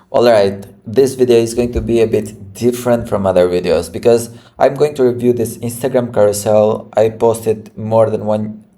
Alright, this video is going to be a bit different from other videos because I'm going to review this Instagram carousel I posted more than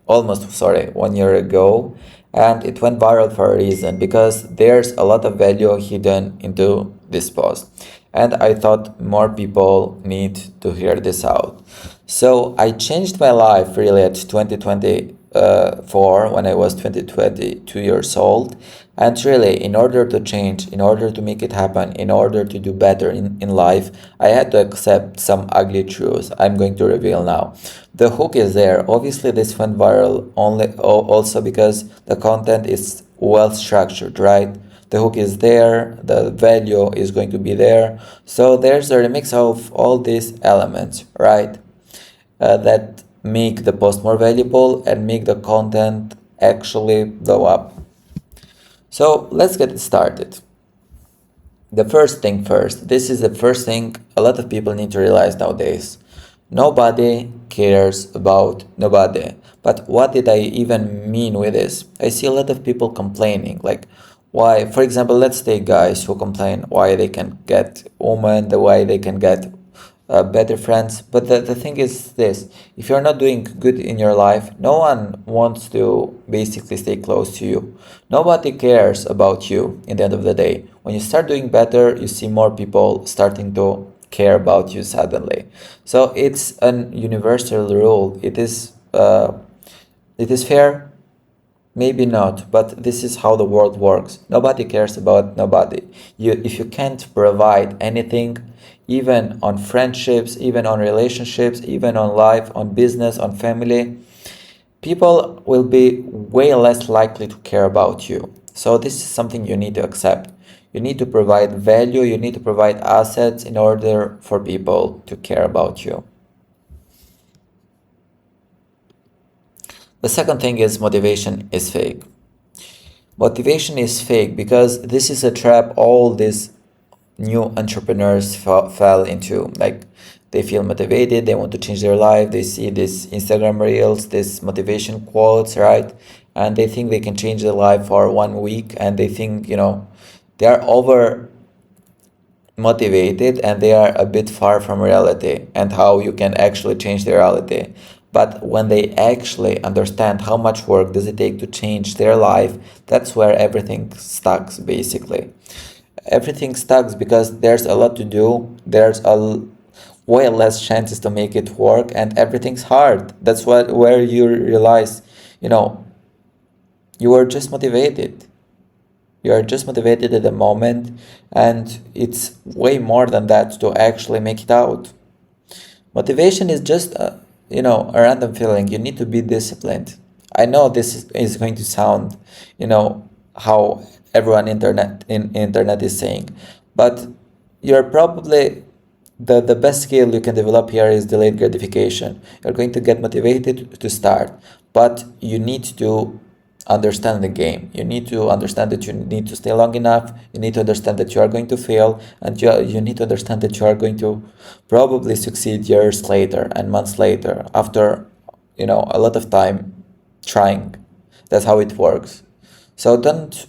almost, sorry, 1 year ago, and it went viral for a reason because there's a lot of value hidden into this post. And I thought more people need to hear this out. So I changed my life really at 2024 when I was 22 years old. And really, in order to change, in order to make it happen, in order to do better in life, I had to accept some ugly truths I'm going to reveal now. The hook is there. Obviously, this went viral also because the content is well structured, right? The hook is there, the value is going to be there. So there's a remix of all these elements, right? That make the post more valuable and make the content actually blow up. So let's get started. The first thing first, this is the first thing a lot of people need to realize nowadays. Nobody cares about nobody. But what did I even mean with this? I see a lot of people complaining, like why, for example, let's take guys who complain why they can get women, the way they can get better friends. But the thing is this, if you're not doing good in your life, no one wants to basically stay close to you. Nobody cares about you in the end of the day. When you start doing better, you see more people starting to care about you suddenly. So it's an universal rule. It is fair. Maybe not, but this is how the world works. Nobody cares about nobody. If you can't provide anything, even on friendships, even on relationships, even on life, on business, on family, people will be way less likely to care about you. So this is something you need to accept. You need to provide value, you need to provide assets in order for people to care about you. The second thing is motivation is fake. Motivation is fake because this is a trap all these new entrepreneurs fell into. Like they feel motivated, they want to change their life, they see these Instagram reels, these motivation quotes, right? And they think they can change their life for 1 week, and they think, they are over motivated and they are a bit far from reality and how you can actually change the reality. But when they actually understand how much work does it take to change their life, that's where everything stucks basically. Everything stucks because there's a lot to do, there's way less chances to make it work, and everything's hard. That's where you realize, you are just motivated. You are just motivated at the moment, and it's way more than that to actually make it out. Motivation is just a random feeling. You need to be disciplined. I know this is going to sound, how everyone internet is saying, but you're probably the best skill you can develop here is delayed gratification. You're going to get motivated to start, but you need to understand the game. You need to understand that you need to stay long enough. You need to understand that you are going to fail, and you need to understand that you are going to probably succeed years later and months later after a lot of time trying. That's how it works. So don't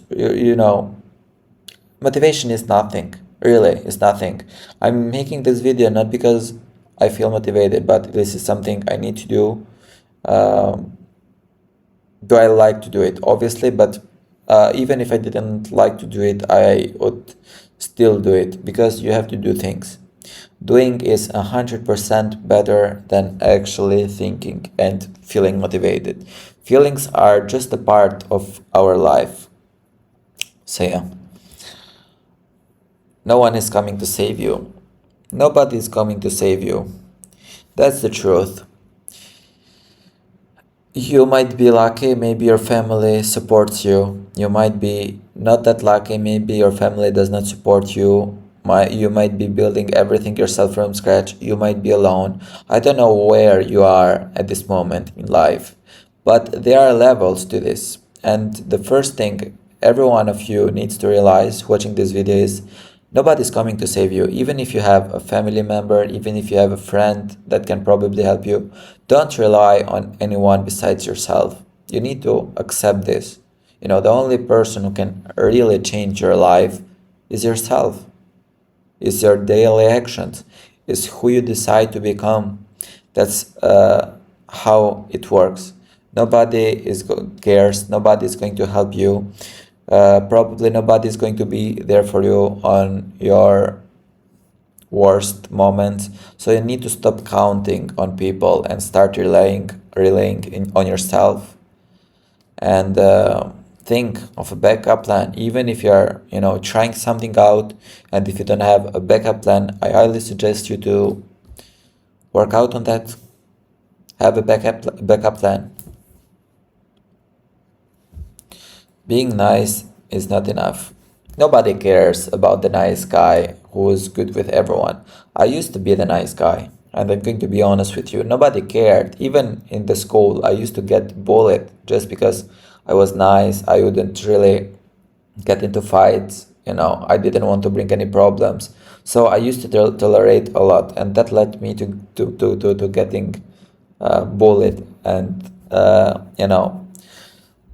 motivation is nothing, really, it's nothing. I'm making this video not because I feel motivated, but this is something I need to do. um, do I like to do it? Obviously, but even if I didn't like to do it, I would still do it because you have to do things. Doing is 100% better than actually thinking and feeling motivated. Feelings are just a part of our life. So yeah, no one is coming to save you. Nobody is coming to save you. That's the truth. You might be lucky, maybe your family supports you. You might be not that lucky, maybe your family does not support you. You might be building everything yourself from scratch. You might be alone. I don't know where you are at this moment in life, but there are levels to this. And the first thing every one of you needs to realize watching this video is nobody's coming to save you. Even if you have a family member, even if you have a friend that can probably help you, don't rely on anyone besides yourself. You need to accept this. The only person who can really change your life is yourself, is your daily actions, is who you decide to become. That's how it works. Nobody cares. Nobody is going to help you. Probably nobody is going to be there for you on your worst moments. So you need to stop counting on people and start relying on yourself, and think of a backup plan. Even if you're trying something out, and if you don't have a backup plan, I highly suggest you to work out on that. Have a backup plan. Being nice is not enough. Nobody cares about the nice guy who is good with everyone. I used to be the nice guy, and I'm going to be honest with you. Nobody cared. Even in the school, I used to get bullied just because I was nice. I wouldn't really get into fights. I didn't want to bring any problems. So I used to tolerate a lot, and that led me to getting bullied. And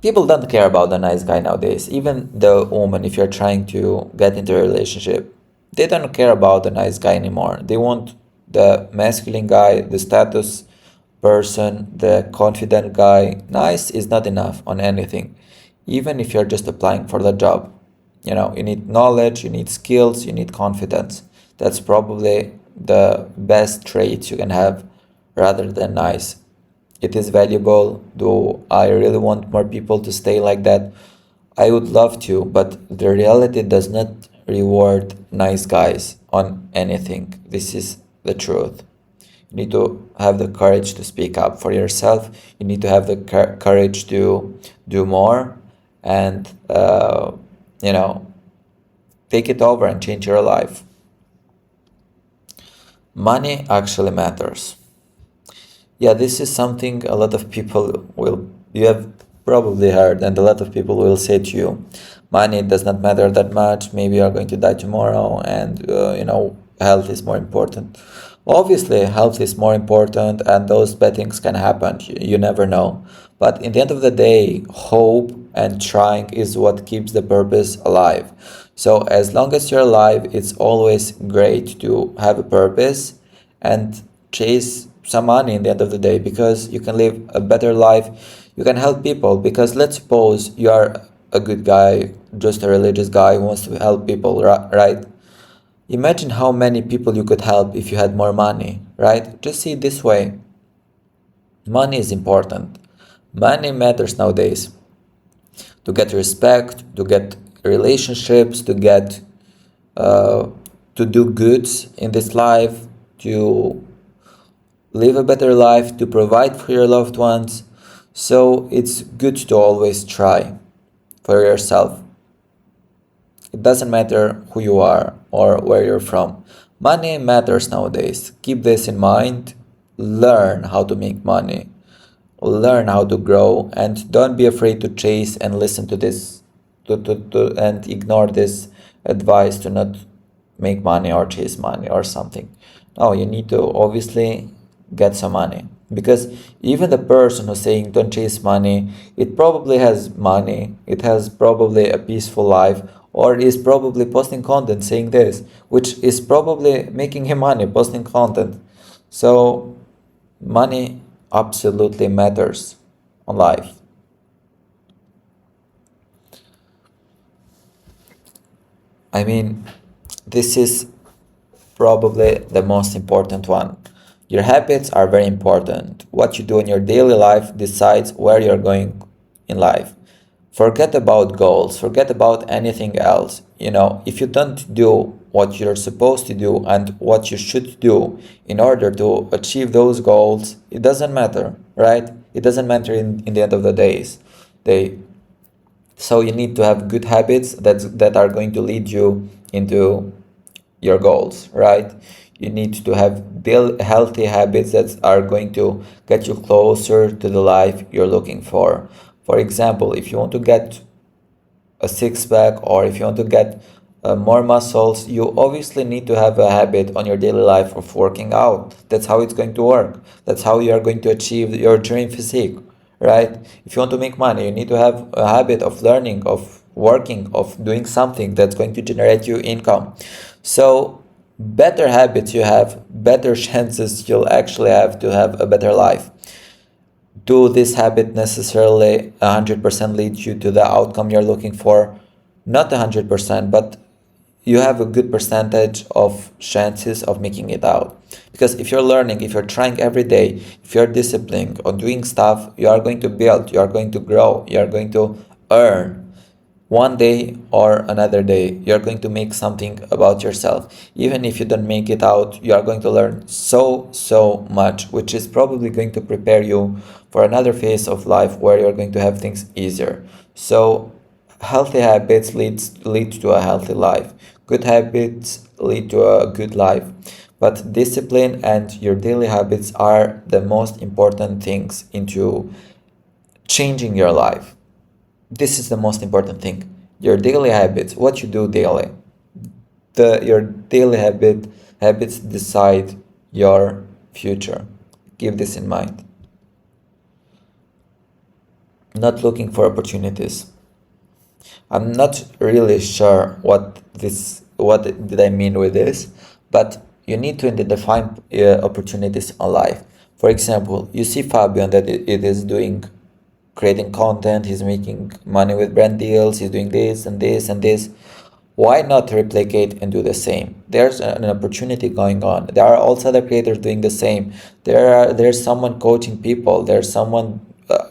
people don't care about the nice guy nowadays. Even the woman, if you're trying to get into a relationship, they don't care about the nice guy anymore. They want the masculine guy, the status person, the confident guy. Nice is not enough on anything. Even if you're just applying for the job, you need knowledge, you need skills, you need confidence. That's probably the best traits you can have rather than nice. It is valuable. Do I really want more people to stay like that? I would love to, but the reality does not reward nice guys on anything. This is the truth. You need to have the courage to speak up for yourself. You need to have the courage to do more, and take it over and change your life. Money actually matters. Yeah, this is something a lot of people you have probably heard, and a lot of people will say to you, money does not matter that much, maybe you are going to die tomorrow, and health is more important. Obviously, health is more important, and those bad things can happen, you never know. But in the end of the day, hope and trying is what keeps the purpose alive. So as long as you're alive, it's always great to have a purpose and chase some money in the end of the day, because you can live a better life. You can help people, because let's suppose you are a good guy, just a religious guy who wants to help people, right? Imagine how many people you could help if you had more money, right? Just see it this way. Money is important. Money matters nowadays. To get respect, to get relationships, to do goods in this life, to live a better life, to provide for your loved ones. So it's good to always try for yourself. It doesn't matter who you are or where you're from. Money matters nowadays. Keep this in mind. Learn how to make money. Learn how to grow, and don't be afraid to chase and listen to this and ignore this advice to not make money or chase money or something. No, you need to obviously get some money, because even the person who's saying don't chase money, it probably has money, it has probably a peaceful life, or is probably posting content saying this, which is probably making him money posting content. So money absolutely matters on life. I mean, this is probably the most important one. Your habits are very important. What you do in your daily life decides where you're going in life. Forget about goals, forget about anything else. If you don't do what you're supposed to do and what you should do in order to achieve those goals, it doesn't matter, right? It doesn't matter in the end of the day. So you need to have good habits that are going to lead you into your goals, right? You need to have healthy habits that are going to get you closer to the life you're looking for. For example, if you want to get a six pack, or if you want to get more muscles, you obviously need to have a habit on your daily life of working out. That's how it's going to work. That's how you are going to achieve your dream physique, right? If you want to make money, you need to have a habit of learning, of working, of doing something that's going to generate you income. So better habits you have, better chances you'll actually have a better life. Do this habit necessarily 100% lead you to the outcome you're looking for? Not 100%, but you have a good percentage of chances of making it out. Because if you're learning, if you're trying every day, if you're disciplined on doing stuff, you are going to build, you are going to grow, you are going to earn. One day or another day, you're going to make something about yourself. Even if you don't make it out, you are going to learn so much, which is probably going to prepare you for another phase of life where you're going to have things easier. So healthy habits lead to a healthy life. Good habits lead to a good life. But discipline and your daily habits are the most important things into changing your life. This is the most important thing. Your daily habits, what you do daily. Your daily habits decide your future. Keep this in mind. Not looking for opportunities. I'm not really sure what did I mean with this, but you need to identify opportunities in life. For example, you see Fabian that it is doing creating content, he's making money with brand deals, he's doing this and this and this. Why not replicate and do the same? There's an opportunity going on. There are also other creators doing the same. There's someone coaching people. There's someone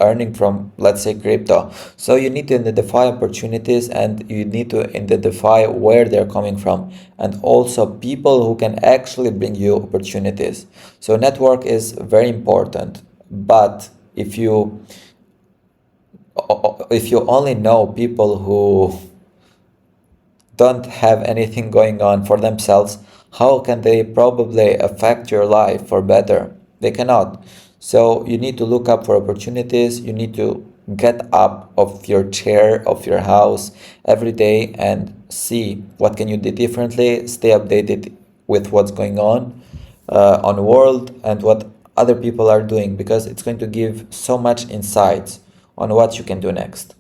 earning from, let's say, crypto. So you need to identify opportunities and you need to identify where they're coming from, and also people who can actually bring you opportunities. So network is very important, but if you only know people who don't have anything going on for themselves, how can they probably affect your life for better? They cannot. So you need to look up for opportunities. You need to get up of your chair of your house every day and see what can you do differently. Stay updated with what's going on the world and what other people are doing, because it's going to give so much insights on what you can do next.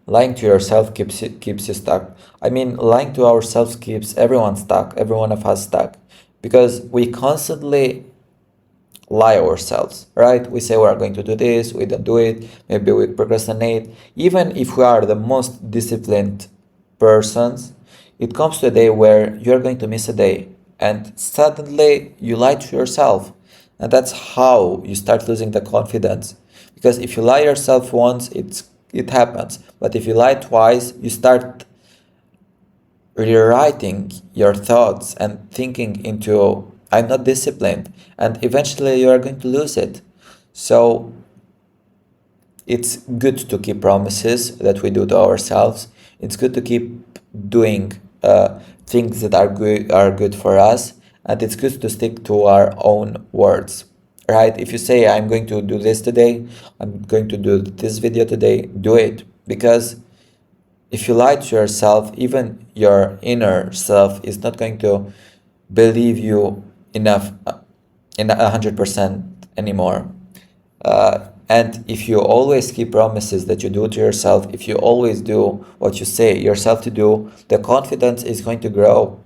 Lying to yourself keeps you stuck. I mean, lying to ourselves keeps everyone stuck, every one of us stuck, because we constantly lie ourselves, right? We say we are going to do this, we don't do it, maybe we procrastinate. Even if we are the most disciplined persons, it comes to a day where you're going to miss a day and suddenly you lie to yourself. And that's how you start losing the confidence. Because if you lie yourself once, it happens. But if you lie twice, you start rewriting your thoughts and thinking into, I'm not disciplined, and eventually you are going to lose it. So it's good to keep promises that we do to ourselves. It's good to keep doing things that are good for us, and it's good to stick to our own words, right? If you say, I'm going to do this today, I'm going to do this video today, do it. Because if you lie to yourself, even your inner self is not going to believe you enough in 100% anymore. And if you always keep promises that you do to yourself, if you always do what you say yourself to do, the confidence is going to grow.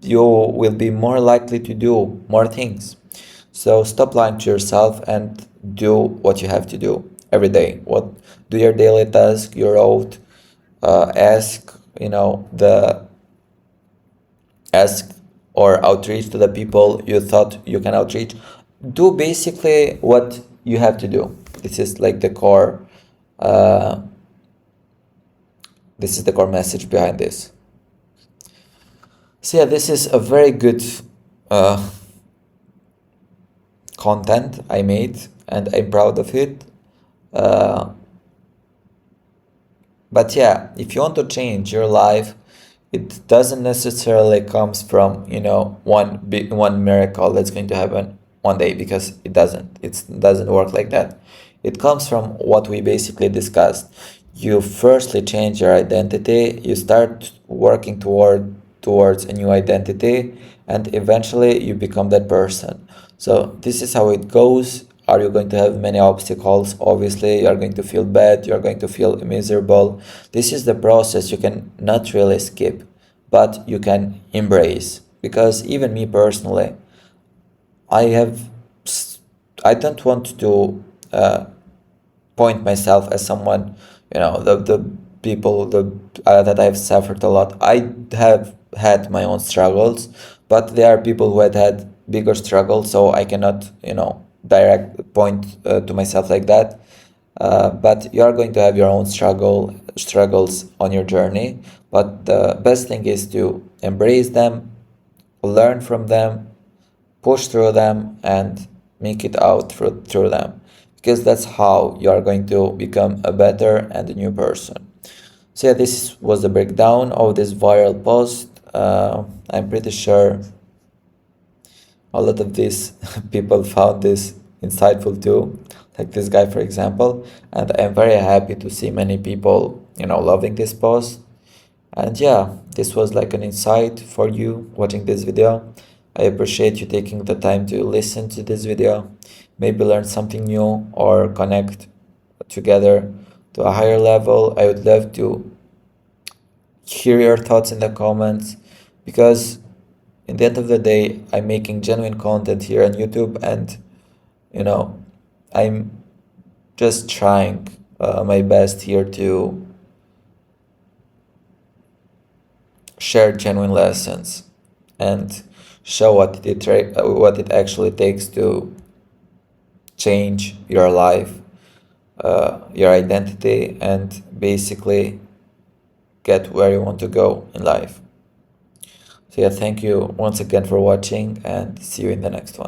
You will be more likely to do more things. So stop lying to yourself and do what you have to do every day. Do your daily task, your road, ask or outreach to the people you thought you can outreach. Do basically what you have to do. This is like the core. This is the core message behind this. So yeah, this is a very good content I made, and I'm proud of it. But yeah, if you want to change your life, it doesn't necessarily comes from one miracle that's going to happen one day, because it doesn't work like that. It comes from what we basically discussed. You firstly change your identity, you start working towards a new identity, and eventually you become that person. So this is how it goes. are you going to have many obstacles? Obviously, you are going to feel bad, you are going to feel miserable. This is the process you can not really skip, but you can embrace. Because even me personally, I have, I don't want to point myself as someone, the people that I've suffered a lot. I have had my own struggles, but there are people who had bigger struggles, so I cannot, direct point to myself like that. But you are going to have your own struggles on your journey. But the best thing is to embrace them, learn from them, push through them, and make it out through them, because that's how you are going to become a better and a new person. So yeah, this was the breakdown of this viral post. I'm pretty sure a lot of these people found this insightful too, like this guy, for example. And I'm very happy to see many people, loving this post. And yeah, this was like an insight for you watching this video. I appreciate you taking the time to listen to this video, maybe learn something new or connect together to a higher level. I would love to hear your thoughts in the comments, because in the end of the day, I'm making genuine content here on YouTube, and you know, I'm just trying my best here to share genuine lessons and show what it actually takes to change your life, your identity, and basically get where you want to go in life. So yeah, thank you once again for watching, and see you in the next one.